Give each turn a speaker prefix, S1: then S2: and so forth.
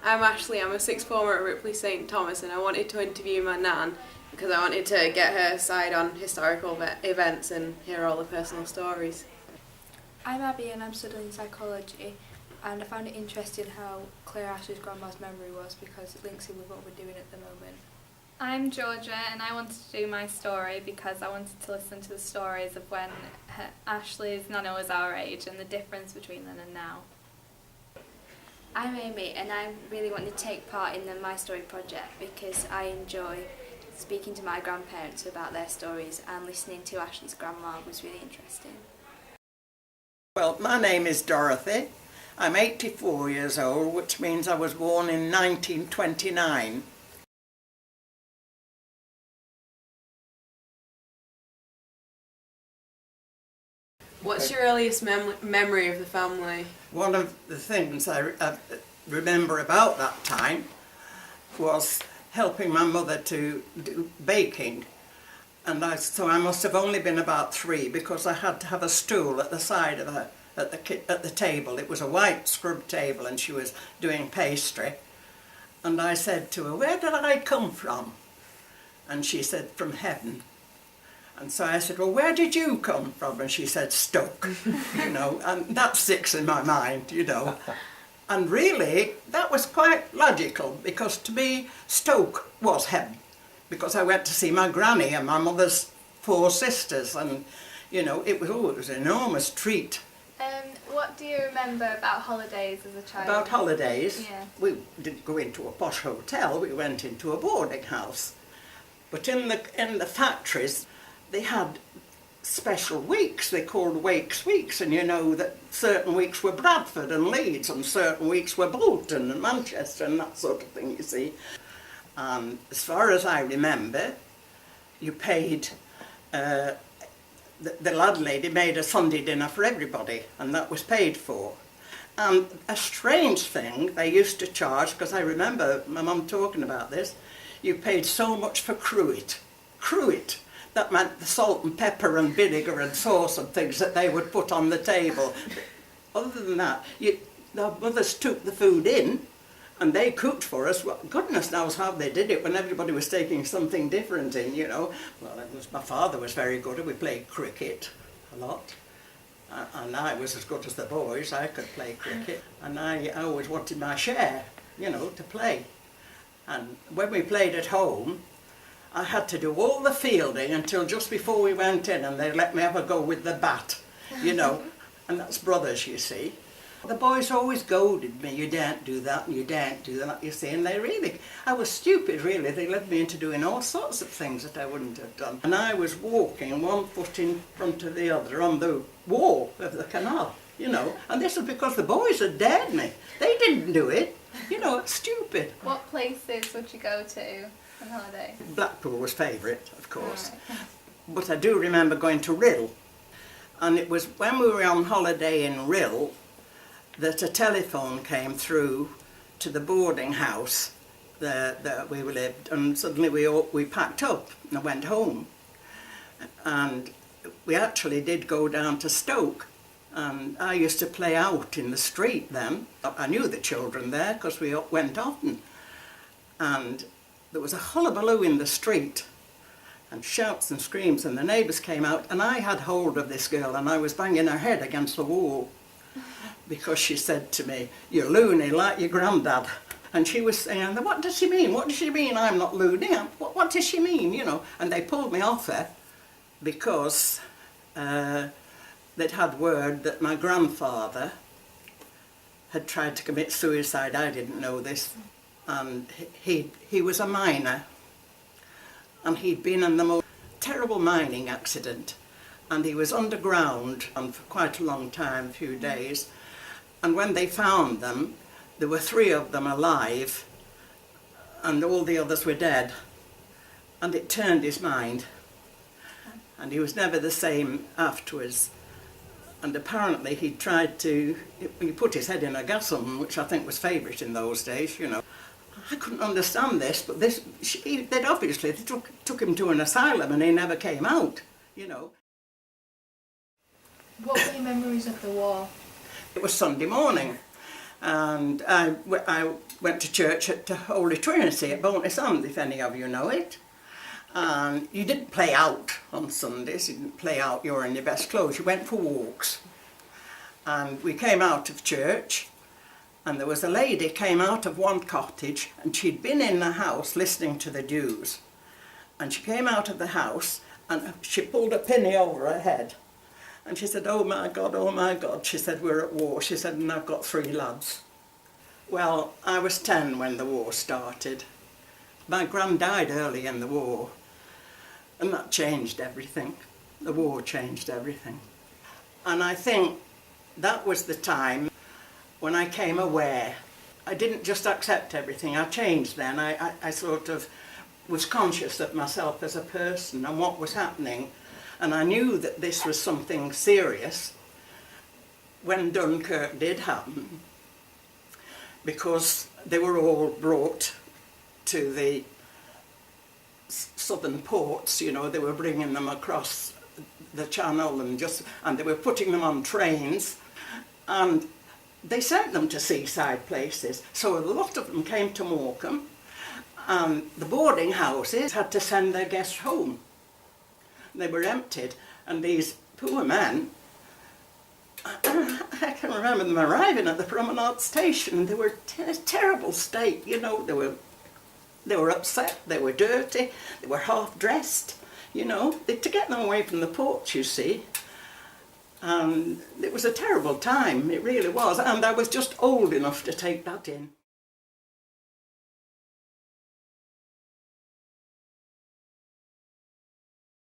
S1: I'm Ashley, I'm a sixth former at Ripley St Thomas, and I wanted to interview my nan because I wanted to get her side on historical events and hear all the personal stories.
S2: I'm Abby and I'm studying psychology, and I found it interesting how Claire Ashley's grandma's memory was because it links in with what we're doing at the moment.
S3: I'm Georgia and I wanted to do my story because I wanted to listen to the stories of when Ashley's nana was our age and the difference between then and now.
S4: I'm Amy and I really want to take part in the MyStory project because I enjoy speaking to my grandparents about their stories, and listening to Ashley's grandma was really interesting.
S5: Well, my name is Dorothy. I'm 84 years old, which means I was born in 1929.
S1: What's your earliest memory of the family?
S5: One of the things I remember about that time was helping my mother to do baking. And so I must have only been about 3 because I had to have a stool at the side of her, at the table. It was a white scrub table and she was doing pastry. And I said to her, "Where did I come from?" And she said, "From heaven." And so I said, "Well, where did you come from?" And she said, "Stoke," you know, and that sticks in my mind, you know. And really, that was quite logical, because to me, Stoke was heaven, because I went to see my granny and my mother's 4 sisters, and, you know, it was an enormous treat.
S3: What do you remember about holidays as a child?
S5: About holidays?
S3: Yeah.
S5: We didn't go into a posh hotel, we went into a boarding house. But in the factories, they had special weeks, they called Wakes weeks, and you know that certain weeks were Bradford and Leeds and certain weeks were Bolton and Manchester and that sort of thing, you see. And as far as I remember, you paid, the landlady made a Sunday dinner for everybody, and that was paid for. And a strange thing they used to charge, because I remember my mum talking about this, you paid so much for cruet. Cruet. That meant the salt and pepper and vinegar and sauce and things that they would put on the table. Other than that, the mothers took the food in and they cooked for us. Well, goodness knows how they did it when everybody was taking something different in, you know. Well, my father was very good, and we played cricket a lot. And I was as good as the boys. I could play cricket. And I always wanted my share, you know, to play. And when we played at home, I had to do all the fielding until just before we went in, and they let me have a go with the bat, you know, and that's brothers, you see. The boys always goaded me, "You daren't do that, and you daren't do that," you see, and I was stupid really. They led me into doing all sorts of things that I wouldn't have done. And I was walking 1 foot in front of the other on the wall of the canal, you know, and this was because the boys had dared me. They didn't do it, you know, it's stupid.
S3: What places would you go to on holiday?
S5: Blackpool was favourite, of course.
S3: Right.
S5: But I do remember going to Rill, and it was when we were on holiday in Rill that a telephone came through to the boarding house that we lived, and suddenly we packed up and went home. And we actually did go down to Stoke, and I used to play out in the street then. I knew the children there because we went often, and there was a hullabaloo in the street and shouts and screams, and the neighbours came out, and I had hold of this girl and I was banging her head against the wall because she said to me, "You're loony like your granddad." And she was saying, "What does she mean? What does she mean I'm not loony? What does she mean?" You know, and they pulled me off her because they'd had word that my grandfather had tried to commit suicide. I didn't know this. And he was a miner, and he'd been in the most terrible mining accident, and he was underground for quite a long time, a few days, and when they found them, there were 3 of them alive and all the others were dead, and it turned his mind, and he was never the same afterwards. And apparently he put his head in a gas oven, which I think was favourite in those days, you know. I couldn't understand this, but they'd obviously took him to an asylum and he never came out, you know.
S2: What were your memories of the war?
S5: It was Sunday morning, And I went to church at the Holy Trinity at Bonus End, if any of you know it. And you didn't play out on Sundays, you didn't play out, you were in your best clothes, you went for walks. And we came out of church, and there was a lady came out of one cottage, and she'd been in the house listening to the Jews. And she came out of the house, and she pulled a penny over her head. And she said, oh my God, she said, we're at war. She said, and I've got 3 lads. Well, I was 10 when the war started. My gran died early in the war, and that changed everything. The war changed everything. And I think that was the time when I came aware. I didn't just accept everything, I changed then. I sort of was conscious of myself as a person and what was happening. And I knew that this was something serious when Dunkirk did happen, because they were all brought to the southern ports, you know, they were bringing them across the channel and they were putting them on trains, and they sent them to seaside places. So a lot of them came to Morecambe, and the boarding houses had to send their guests home. They were emptied, and these poor men, I can remember them arriving at the Promenade station. They were in a terrible state, you know. They were upset, they were dirty, they were half-dressed, you know. To get them away from the ports, you see. And it was a terrible time, it really was. And I was just old enough to take that in.